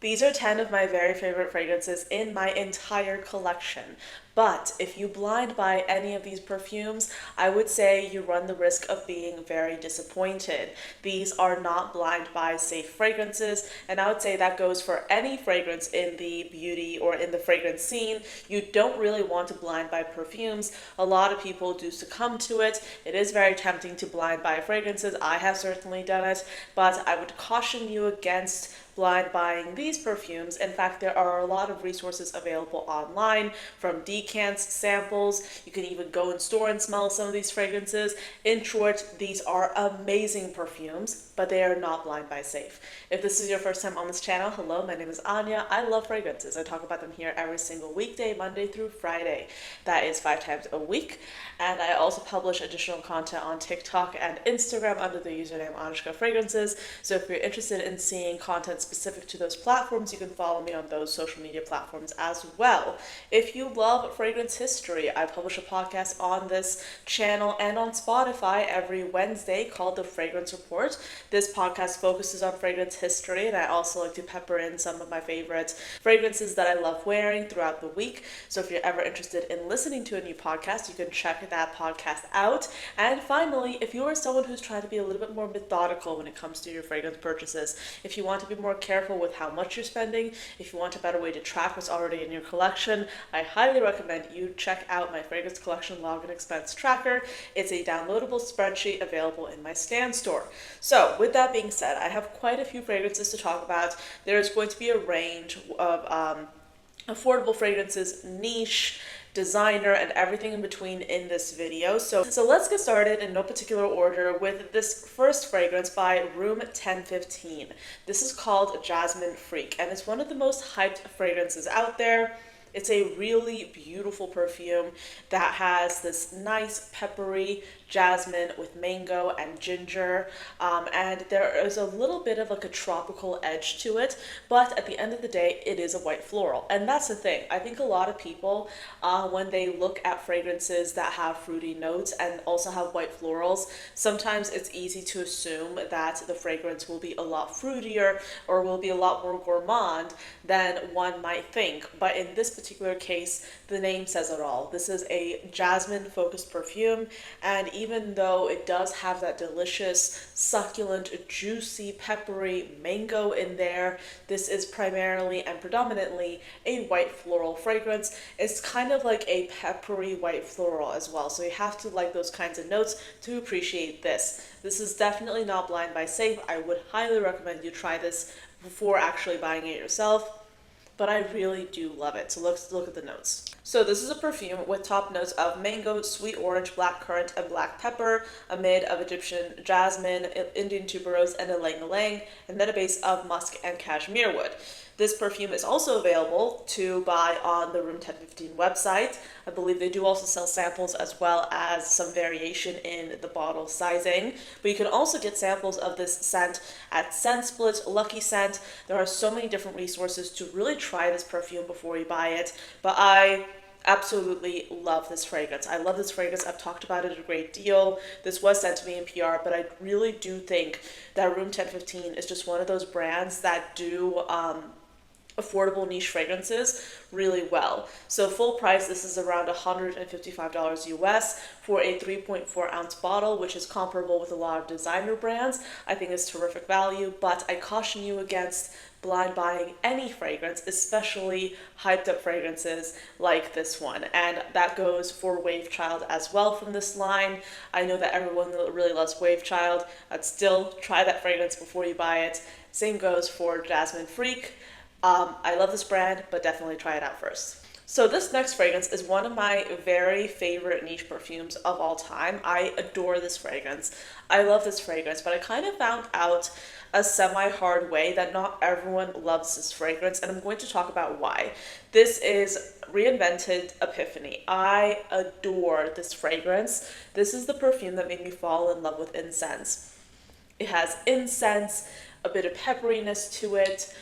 These are 10 of my very favorite fragrances in my entire collection. But if you blind buy any of these perfumes, I would say you run the risk of being very disappointed. These are not blind buy safe fragrances, and I would say that goes for any fragrance in the beauty or in the fragrance scene. You don't really want to blind buy perfumes. A lot of people do succumb to it. It is very tempting to blind buy fragrances. I have certainly done it, but I would caution you against blind buying these perfumes. In fact, there are a lot of resources available online, from decants, samples. You can even go in store and smell some of these fragrances. In short, these are amazing perfumes, but they are not blind buy safe. If this is your first time on this channel, hello, my name is Anya. I love fragrances. I talk about them here every single weekday, Monday through Friday. That is 5 times a week. And I also publish additional content on TikTok and Instagram under the username ANECHKAFRAGRANCES. So if you're interested in seeing content specific to those platforms, you can follow me on those social media platforms as well. If you love fragrance history, I publish a podcast on this channel and on Spotify every Wednesday called The Fragrance Report. This podcast focuses on fragrance history, and I also like to pepper in some of my favorite fragrances that I love wearing throughout the week. So if you're ever interested in listening to a new podcast, you can check that podcast out. And finally, if you are someone who's trying to be a little bit more methodical when it comes to your fragrance purchases, if you want to be more careful with how much you're spending, if you want a better way to track what's already in your collection, I highly recommend you check out my fragrance collection log and expense tracker. It's a downloadable spreadsheet available in my Stan store. So with that being said, I have quite a few fragrances to talk about. There's going to be a range of affordable fragrances, niche, designer, and everything in between in this video. So let's get started in no particular order with this first fragrance by Room 1015. This is called Jasmine Freak, and it's one of the most hyped fragrances out there. It's a really beautiful perfume that has this nice peppery jasmine with mango and ginger, and there is a little bit of like a tropical edge to it, but at the end of the day it is a white floral. And that's the thing, I think a lot of people when they look at fragrances that have fruity notes and also have white florals, sometimes it's easy to assume that the fragrance will be a lot fruitier or will be a lot more gourmand than one might think. But in this particular case, the name says it all. This is a jasmine focused perfume, and even though it does have that delicious, succulent, juicy, peppery mango in there, this is primarily and predominantly a white floral fragrance. It's kind of like a peppery white floral as well, so you have to like those kinds of notes to appreciate this. This is definitely not blind buy safe. I would highly recommend you try this before actually buying it yourself, but I really do love it. So let's look at the notes. So this is a perfume with top notes of mango, sweet orange, blackcurrant, and black pepper, a mid of Egyptian jasmine, Indian tuberose, and ylang ylang, and then a base of musk and cashmere wood. This perfume is also available to buy on the Room 1015 website. I believe they do also sell samples as well as some variation in the bottle sizing. But you can also get samples of this scent at ScentSplit, Lucky Scent. There are so many different resources to really try this perfume before you buy it. But I absolutely love this fragrance. I love this fragrance. I've talked about it a great deal. This was sent to me in PR, but I really do think that Room 1015 is just one of those brands that do affordable niche fragrances really well. So full price, this is around $155 US for a 3.4 ounce bottle, which is comparable with a lot of designer brands. I think it's terrific value, but I caution you against blind buying any fragrance, especially hyped up fragrances like this one. And that goes for Wave Child as well from this line. I know that everyone really loves Wave Child. I'd still try that fragrance before you buy it. Same goes for Jasmine Freak. I love this brand, but definitely try it out first. So this next fragrance is one of my very favorite niche perfumes of all time. I adore this fragrance. I love this fragrance, but I kind of found out a semi-hard way that not everyone loves this fragrance, and I'm going to talk about why. This is Reinvented Epiphany. I adore this fragrance. This is the perfume that made me fall in love with incense. It has incense, a bit of pepperiness to it.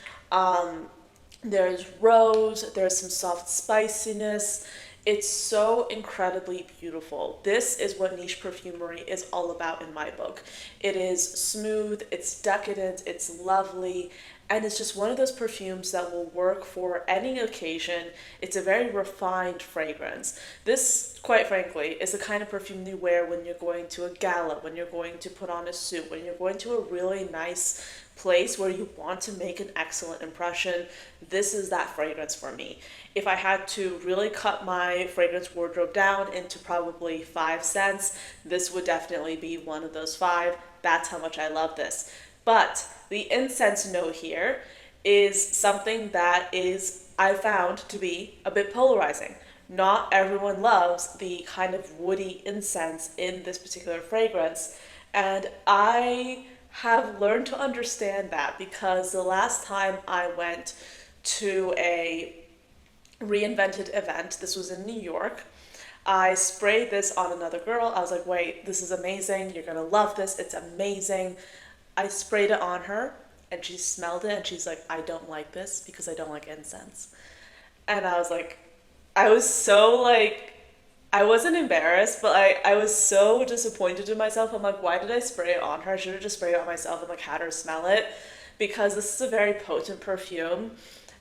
There's rose, there's some soft spiciness. It's so incredibly beautiful. This is what niche perfumery is all about in my book. It is smooth, it's decadent, it's lovely, And it's just one of those perfumes that will work for any occasion. It's a very refined fragrance. This, quite frankly, is the kind of perfume you wear when you're going to a gala, when you're going to put on a suit, when you're going to a really nice place where you want to make an excellent impression. This is that fragrance for me. If I had to really cut my fragrance wardrobe down into probably 5 scents, this would definitely be one of those 5. That's how much I love this. But the incense note here is something that is, I found to be a bit polarizing. Not everyone loves the kind of woody incense in this particular fragrance. And I have learned to understand that because the last time I went to a Reinvented event, this was in New York, I sprayed this on another girl. I was like, wait, this is amazing. You're gonna love this. It's amazing. I sprayed it on her and she smelled it and she's like, I don't like this because I don't like incense. And I was like, I was so like, I wasn't embarrassed, but I was so disappointed in myself. I'm like, why did I spray it on her? I should have just sprayed it on myself and like had her smell it, because this is a very potent perfume.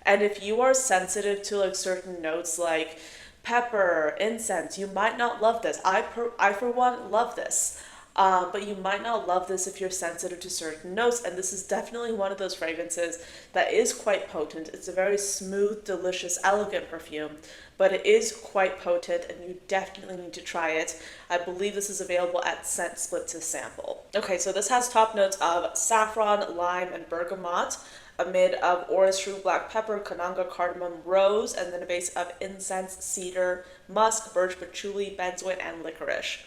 And if you are sensitive to like certain notes like pepper, incense, you might not love this. I for one love this. But you might not love this if you're sensitive to certain notes, and this is definitely one of those fragrances that is quite potent. It's a very smooth, delicious, elegant perfume, but it is quite potent, and you definitely need to try it. I believe this is available at Scent Split to sample. Okay, so this has top notes of saffron, lime, and bergamot, a mid of orris root, black pepper, kananga, cardamom, rose, and then a base of incense, cedar, musk, birch patchouli, benzoin, and licorice.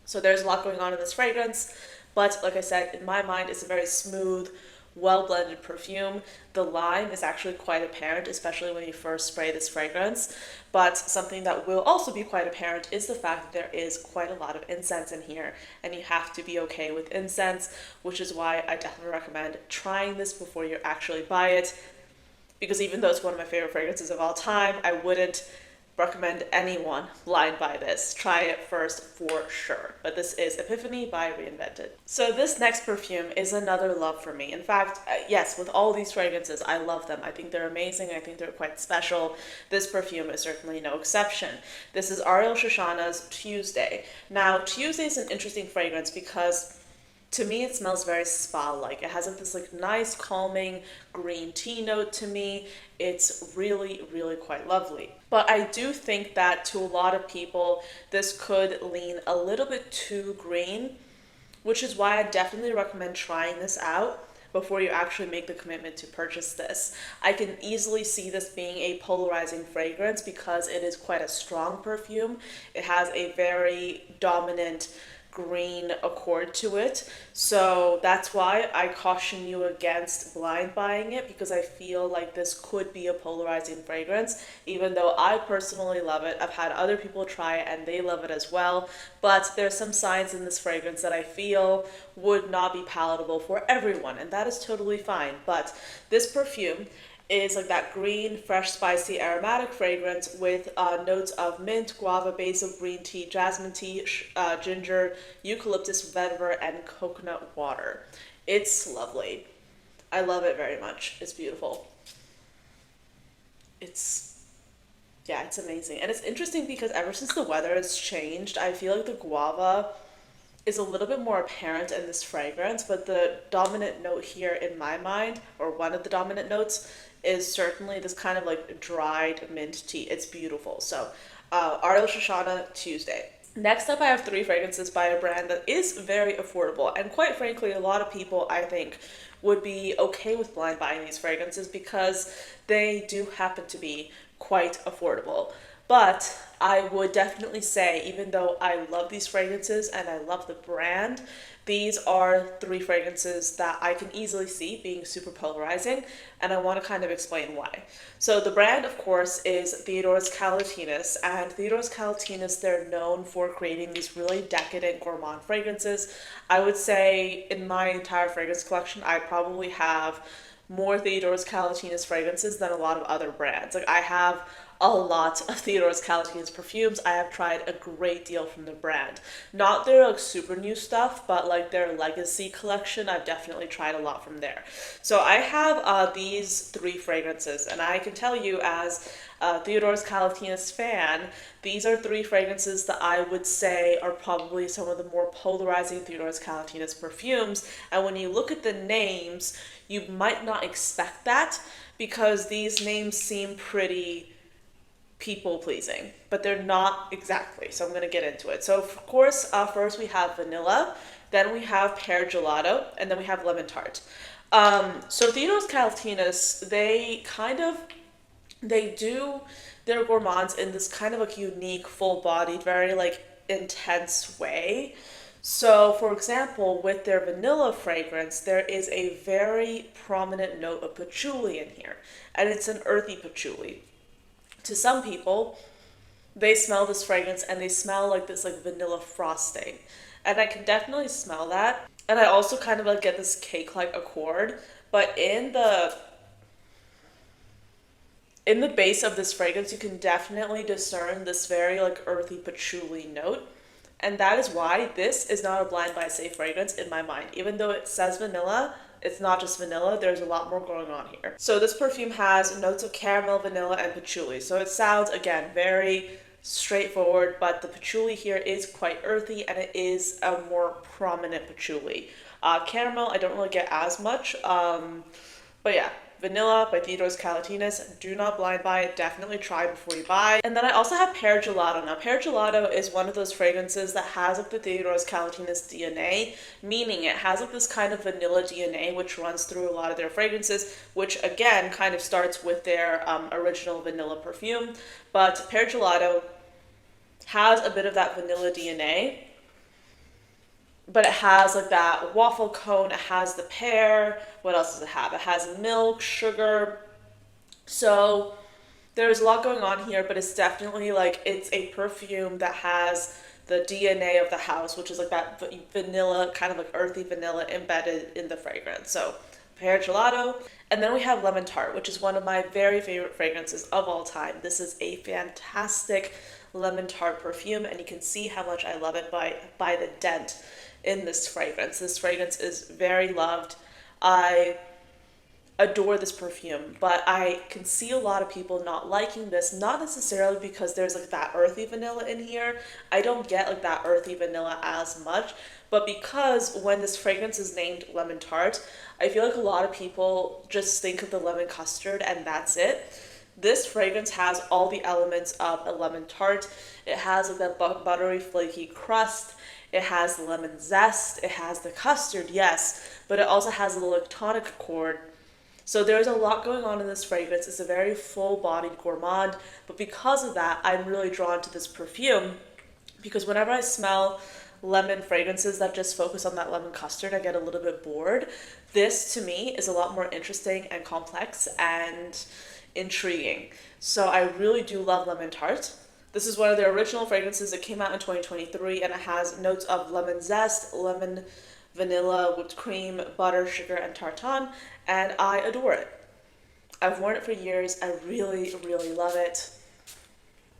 So there's a lot going on in this fragrance, but like I said, in my mind, it's a very smooth, well-blended perfume. The lime is actually quite apparent, especially when you first spray this fragrance, but something that will also be quite apparent is the fact that there is quite a lot of incense in here, and you have to be okay with incense, which is why I definitely recommend trying this before you actually buy it, because even though it's one of my favorite fragrances of all time, I wouldn't recommend anyone blind buy this. Try it first for sure. But this is Epiphany by Reinvented. So this next perfume is another love for me. In fact, yes, with all these fragrances, I love them. I think they're amazing. I think they're quite special. This perfume is certainly no exception. This is Ariel Shashana's Tuesday. Now, Tuesday is an interesting fragrance because to me, it smells very spa-like. It has like this like nice calming green tea note to me. It's really, really quite lovely. But I do think that to a lot of people, this could lean a little bit too green, which is why I definitely recommend trying this out before you actually make the commitment to purchase this. I can easily see this being a polarizing fragrance because it is quite a strong perfume. It has a very dominant green accord to it, so that's why I caution you against blind buying it, because I feel like this could be a polarizing fragrance. Even though I personally love it, I've had other people try it and they love it as well, but there's some signs in this fragrance that I feel would not be palatable for everyone, and that is totally fine. But this perfume is like that green, fresh, spicy, aromatic fragrance with notes of mint, guava, basil, green tea, jasmine tea, ginger, eucalyptus, vetiver, and coconut water. It's lovely. I love it very much. It's beautiful. Yeah, it's amazing. And it's interesting because ever since the weather has changed, I feel like the guava is a little bit more apparent in this fragrance, but the dominant note here in my mind, or one of the dominant notes, is certainly this kind of like dried mint tea. It's beautiful. So Ariel Shashana Tuesday. Next up, I have 3 fragrances by a brand that is very affordable, and quite frankly, a lot of people, I think, would be okay with blind buying these fragrances because they do happen to be quite affordable. But I would definitely say, even though I love these fragrances and I love the brand, these are 3 fragrances that I can easily see being super polarizing, and I want to kind of explain why. So the brand, of course, is Theodores Calatinis, and Theodores Calatinis, they're known for creating these really decadent gourmand fragrances. I would say in my entire fragrance collection, I probably have more Theodores Calatinis fragrances than a lot of other brands. Like I have a lot of Theodores Calatinis perfumes. I have tried a great deal from the brand. Not their like super new stuff, but like their legacy collection, I've definitely tried a lot from there. So I have these 3 fragrances, and I can tell you as a Theodores Calatinis fan, these are 3 fragrances that I would say are probably some of the more polarizing Theodores Calatinis perfumes. And when you look at the names, you might not expect that because these names seem pretty people pleasing, but they're not exactly. So I'm going to get into it. So of course, first we have vanilla, then we have pear gelato, and then we have lemon tart. So Theodores Calatinis, they do their gourmands in this kind of like unique, full-bodied, very like intense way. So, for example, with their vanilla fragrance, there is a very prominent note of patchouli in here, and it's an earthy patchouli. To some people, they smell this fragrance and they smell like this like vanilla frosting, and I can definitely smell that. And I also kind of like get this cake-like accord, but in the base of this fragrance, you can definitely discern this very like earthy patchouli note. And that is why this is not a blind buy safe fragrance in my mind. Even though it says vanilla, it's not just vanilla, there's a lot more going on here. So this perfume has notes of caramel, vanilla, and patchouli. So it sounds, again, very straightforward, but the patchouli here is quite earthy, and it is a more prominent patchouli. Caramel, I don't really get as much, but yeah. Vanilla by Theodores Calatinis. Do not blind buy it. Definitely try before you buy. And then I also have Pear Gelato. Now, Pear Gelato is one of those fragrances that has like the Theodores Calatinis DNA, meaning it has like this kind of vanilla DNA which runs through a lot of their fragrances, which again kind of starts with their original vanilla perfume. But Pear Gelato has a bit of that vanilla DNA, but it has like that waffle cone, it has the pear. What else does it have? It has milk, sugar. So there's a lot going on here, but it's definitely like, it's a perfume that has the DNA of the house, which is like that vanilla, kind of like earthy vanilla embedded in the fragrance. So Pear Gelato. And then we have Lemon Tart, which is one of my very favorite fragrances of all time. This is a fantastic lemon tart perfume, and you can see how much I love it by the dent in this fragrance. This fragrance is very loved. I adore this perfume, but I can see a lot of people not liking this, not necessarily because there's like that earthy vanilla in here. I don't get like that earthy vanilla as much, but because when this fragrance is named Lemon Tart, I feel like a lot of people just think of the lemon custard and that's it. This fragrance has all the elements of a lemon tart. It has like that buttery, flaky crust. It has the lemon zest. It has the custard, yes, but it also has a little tonic accord. So there's a lot going on in this fragrance. It's a very full-bodied gourmand, but because of that, I'm really drawn to this perfume because whenever I smell lemon fragrances that just focus on that lemon custard, I get a little bit bored. This, to me, is a lot more interesting and complex and intriguing. So I really do love Lemon Tart. This is one of their original fragrances. It came out in 2023 and it has notes of lemon zest, lemon, vanilla, whipped cream, butter, sugar, and tartan, and I adore it. I've worn it for years. I really, really love it.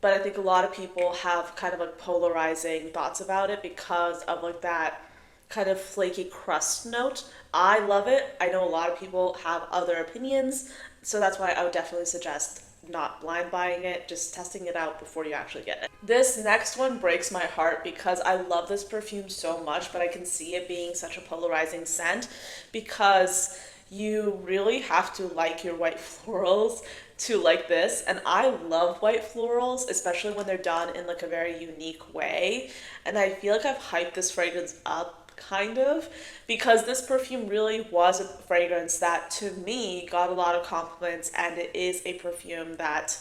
But I think a lot of people have kind of like polarizing thoughts about it because of like that kind of flaky crust note. I love it. I know a lot of people have other opinions, so that's why I would definitely suggest not blind buying it, just testing it out before you actually get it. This next one breaks my heart because I love this perfume so much, but I can see it being such a polarizing scent because you really have to like your white florals to like this, and I love white florals, especially when they're done in like a very unique way, and I feel like I've hyped this fragrance up kind of because this perfume really was a fragrance that to me got a lot of compliments, and it is a perfume that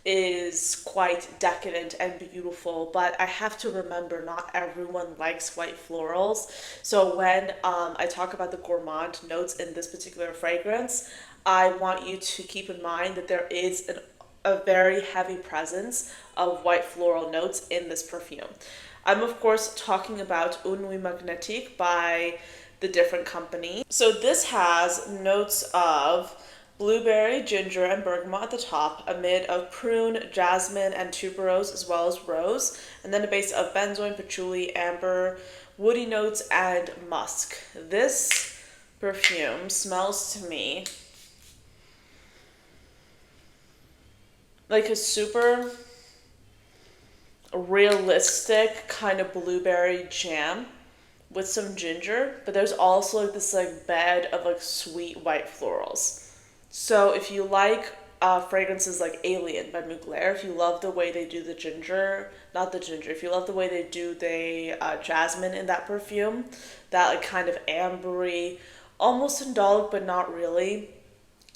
is quite decadent and beautiful, but I have to remember not everyone likes white florals. So when I talk about the gourmand notes in this particular fragrance, I want you to keep in mind that there is a very heavy presence of white floral notes in this perfume. I'm of course talking about Une Nuit Magnetique by the different company. So this has notes of Blueberry, ginger, and bergamot at the top, a mid of prune, jasmine, and tuberose, as well as rose, and then a base of benzoin, patchouli, amber, woody notes, and musk. This perfume smells to me like a super realistic kind of blueberry jam with some ginger, but there's also like this like bed of like sweet white florals. So if you like fragrances like Alien by Mugler, if you love the way they do the ginger, not the ginger, if you love the way they do the jasmine in that perfume, that like kind of ambery, almost indolic but not really,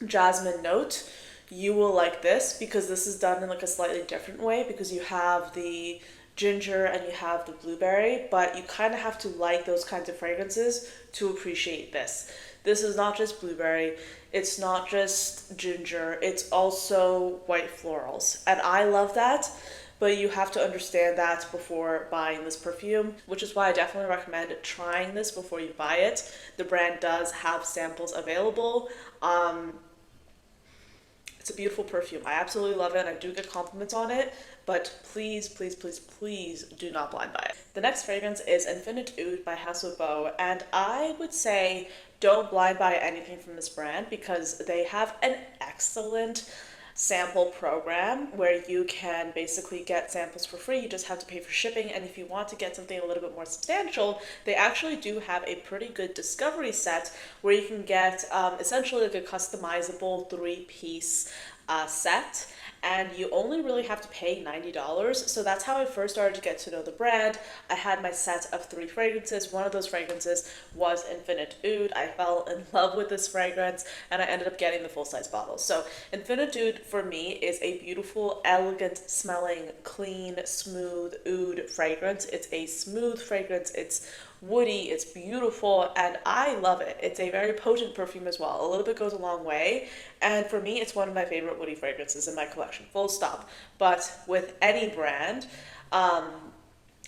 jasmine note, you will like this because this is done in like a slightly different way because you have the ginger and you have the blueberry, but you kind of have to like those kinds of fragrances to appreciate this. This is not just blueberry, it's not just ginger, it's also white florals. And I love that, but you have to understand that before buying this perfume, which is why I definitely recommend trying this before you buy it. The brand does have samples available. It's a beautiful perfume. I absolutely love it and I do get compliments on it, but please, please, please, please do not blind buy it. The next fragrance is Infinitude by Chabaud, and I would say don't blind buy anything from this brand because they have an excellent sample program where you can basically get samples for free. You just have to pay for shipping, and if you want to get something a little bit more substantial, they actually do have a pretty good discovery set where you can get essentially like a customizable three-piece set, and you only really have to pay $90. So that's how I first started to get to know the brand. I had my set of 3 fragrances. One of those fragrances was Infinitude. I fell in love with this fragrance and I ended up getting the full-size bottle. So Infinitude for me is a beautiful, elegant smelling, clean, smooth oud fragrance. It's a smooth fragrance. It's woody, it's beautiful, and I love it. It's a very potent perfume as well. A little bit goes a long way, and for me, it's one of my favorite woody fragrances in my collection, full stop. But with any brand, I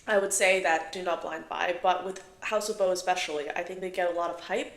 would say that do not blind buy, but with Chabaud especially, I think they get a lot of hype,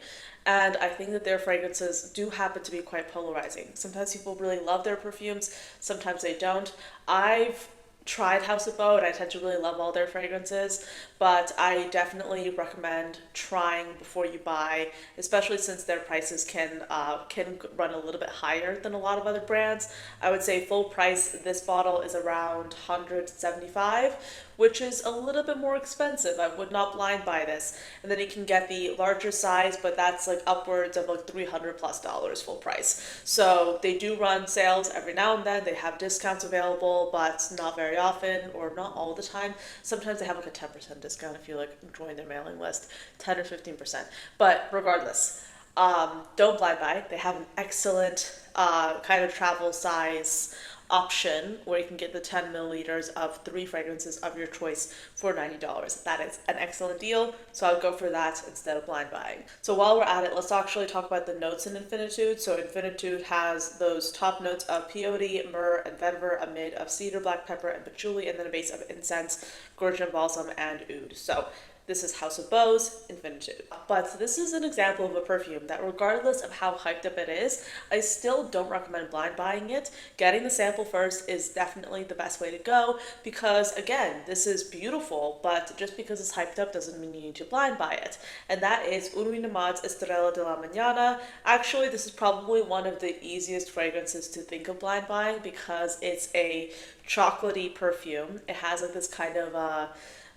and I think that their fragrances do happen to be quite polarizing. Sometimes people really love their perfumes, sometimes they don't. I've tried Chabaud and I tend to really love all their fragrances, but I definitely recommend trying before you buy, especially since their prices can run a little bit higher than a lot of other brands. I would say full price, this bottle is around $175, which is a little bit more expensive. I would not blind buy this. And then you can get the larger size, but that's like upwards of like $300+ full price. So they do run sales every now and then. They have discounts available, but not very often or not all the time. Sometimes they have like a 10% discount if you like join their mailing list, 10 or 15%. But regardless, don't blind buy. They have an excellent kind of travel size option where you can get the 10 milliliters of 3 fragrances of your choice for $90. That is an excellent deal, so I would go for that instead of blind buying. So while we're at it, let's actually talk about the notes in Infinitude. So Infinitude has those top notes of peyote, myrrh, and vetiver, a mid of cedar, black pepper, and patchouli, and then a base of incense, gurkha balsam, and oud. So this is Chabaud's Infinitude. But this is an example of a perfume that regardless of how hyped up it is, I still don't recommend blind buying it. Getting the sample first is definitely the best way to go because, again, this is beautiful, but just because it's hyped up doesn't mean you need to blind buy it. And that is Une Nuit Nomade's Estrella de la Mañana. Actually, this is probably one of the easiest fragrances to think of blind buying because it's a chocolatey perfume. It has like this kind of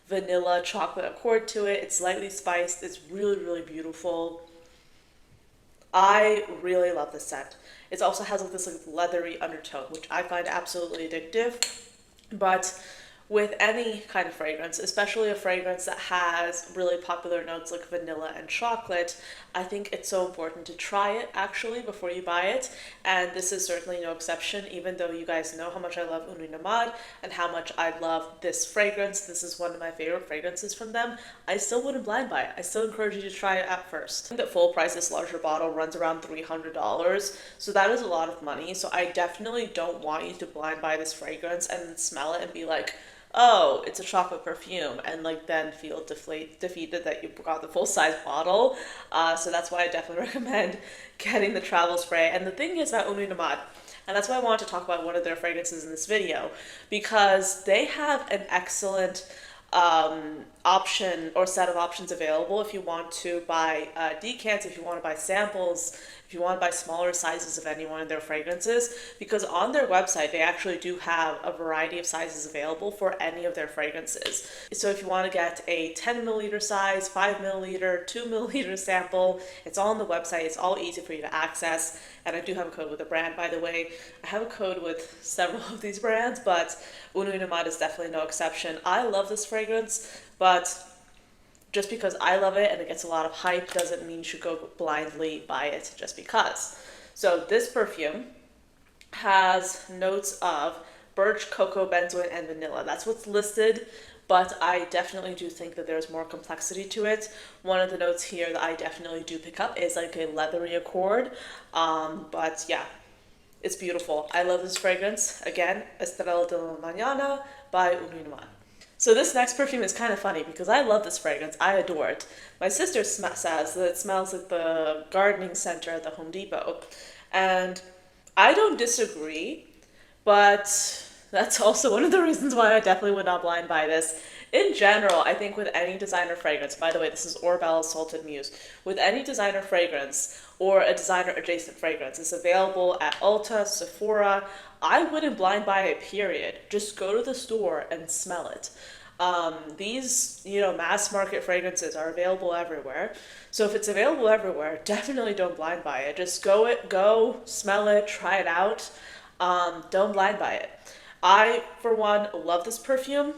vanilla chocolate accord to it. It's lightly spiced. It's really, really beautiful. I really love this scent. It also has like this like leathery undertone, which I find absolutely addictive. But with any kind of fragrance, especially a fragrance that has really popular notes like vanilla and chocolate, I think it's so important to try it actually before you buy it. And this is certainly no exception, even though you guys know how much I love Une Nuit Nomade and how much I love this fragrance. This is one of my favorite fragrances from them. I still wouldn't blind buy it. I still encourage you to try it at first. I think that full price, this larger bottle runs around $300. So that is a lot of money. So I definitely don't want you to blind buy this fragrance and smell it and be like, oh, it's a chocolate perfume, and like then feel defeated that you got the full size bottle. So that's why I definitely recommend getting the travel spray. And the thing is about Une Nuit Nomade, and that's why I wanted to talk about one of their fragrances in this video, because they have an excellent option or set of options available if you want to buy decants, if you want to buy samples, if you want to buy smaller sizes of any one of their fragrances, because on their website they actually do have a variety of sizes available for any of their fragrances. So if you want to get a 10 milliliter size, 5 milliliter, 2 milliliter sample, it's all on the website. It's all easy for you to access. And I do have a code with the brand, by the way. I have a code with several of these brands, but Une Nuit Nomade is definitely no exception. I love this fragrance, but just because I love it and it gets a lot of hype doesn't mean you should go blindly buy it just because. So this perfume has notes of birch, cocoa, benzoin, and vanilla. That's what's listed, but I definitely do think that there's more complexity to it. One of the notes here that I definitely do pick up is like a leathery accord, but yeah, it's beautiful. I love this fragrance. Again, Estrella de la Mañana by Une Nuit Nomade. So this next perfume is kind of funny because I love this fragrance. I adore it. My sister says that it smells like the gardening center at the Home Depot. And I don't disagree, but that's also one of the reasons why I definitely would not blind buy this. In general, I think with any designer fragrance, by the way, this is Orbella Salted Muse, with any designer fragrance or a designer adjacent fragrance, it's available at Ulta, Sephora. I wouldn't blind buy it, period. Just go to the store and smell it. These, mass market fragrances are available everywhere. So if it's available everywhere, definitely don't blind buy it. Just go, smell it, try it out. Don't blind buy it. I, for one, love this perfume,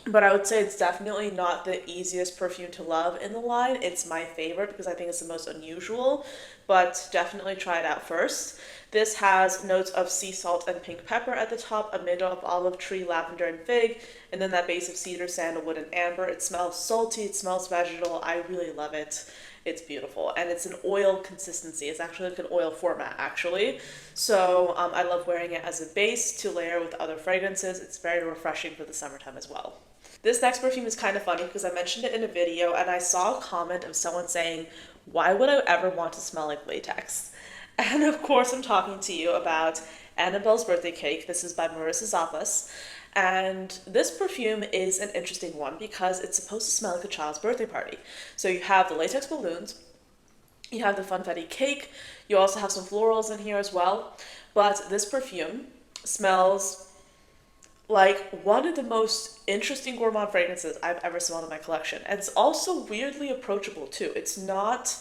but I would say it's definitely not the easiest perfume to love in the line. It's my favorite because I think it's the most unusual, but definitely try it out first. This has notes of sea salt and pink pepper at the top, a middle of olive tree, lavender, and fig, and then that base of cedar, sandalwood, and amber. It smells salty, it smells vegetal. I really love it. It's beautiful, and it's an oil consistency. It's actually like an oil format, actually. So I love wearing it as a base to layer with other fragrances. It's very refreshing for the summertime as well. This next perfume is kind of funny because I mentioned it in a video, and I saw a comment of someone saying, why would I ever want to smell like latex? And of course I'm talking to you about Annabelle's Birthday Cake. This is by Marissa Zappas. And this perfume is an interesting one because it's supposed to smell like a child's birthday party. So you have the latex balloons, you have the funfetti cake, you also have some florals in here as well. But this perfume smells like one of the most interesting gourmand fragrances I've ever smelled in my collection. And it's also weirdly approachable too. It's not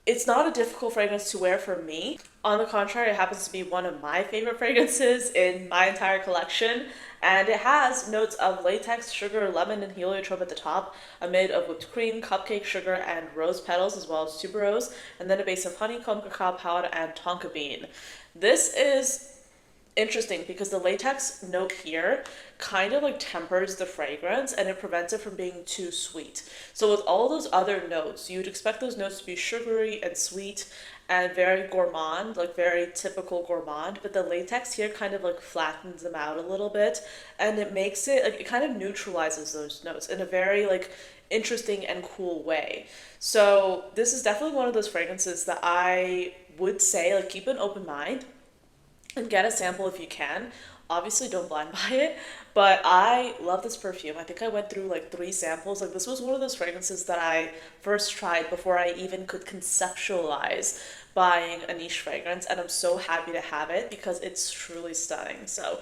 a difficult fragrance to wear for me. On the contrary, it happens to be one of my favorite fragrances in my entire collection. And it has notes of latex, sugar, lemon, and heliotrope at the top, a mid of whipped cream, cupcake sugar, and rose petals, as well as tuberose, and then a base of honeycomb, cacao powder, and tonka bean. This is interesting because the latex note here kind of like tempers the fragrance and it prevents it from being too sweet. So with all those other notes, you'd expect those notes to be sugary and sweet and very gourmand, like very typical gourmand, but the latex here kind of like flattens them out a little bit and it makes it like, it kind of neutralizes those notes in a very like interesting and cool way. So this is definitely one of those fragrances that I would say like keep an open mind and get a sample if you can. Obviously don't blind buy it, but I love this perfume. I think I went through like 3 samples. Like this was one of those fragrances that I first tried before I even could conceptualize buying a niche fragrance, and I'm so happy to have it because it's truly stunning. So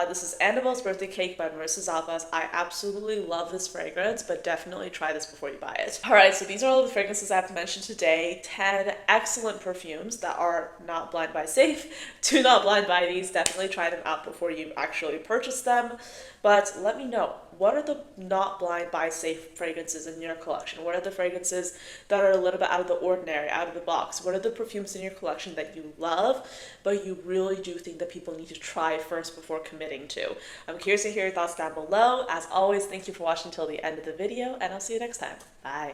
this is Annabelle's Birthday Cake by Marissa Zappas. I absolutely love this fragrance, but definitely try this before you buy it. Alright, so these are all the fragrances I have to mention today. 10 excellent perfumes that are not blind buy safe. Do not blind buy these. Definitely try them out before you actually purchase them. But let me know, what are the not blind buy safe fragrances in your collection? What are the fragrances that are a little bit out of the ordinary, out of the box? What are the perfumes in your collection that you love, but you really do think that people need to try first before committing to? I'm curious to hear your thoughts down below. As always, thank you for watching until the end of the video, and I'll see you next time. Bye.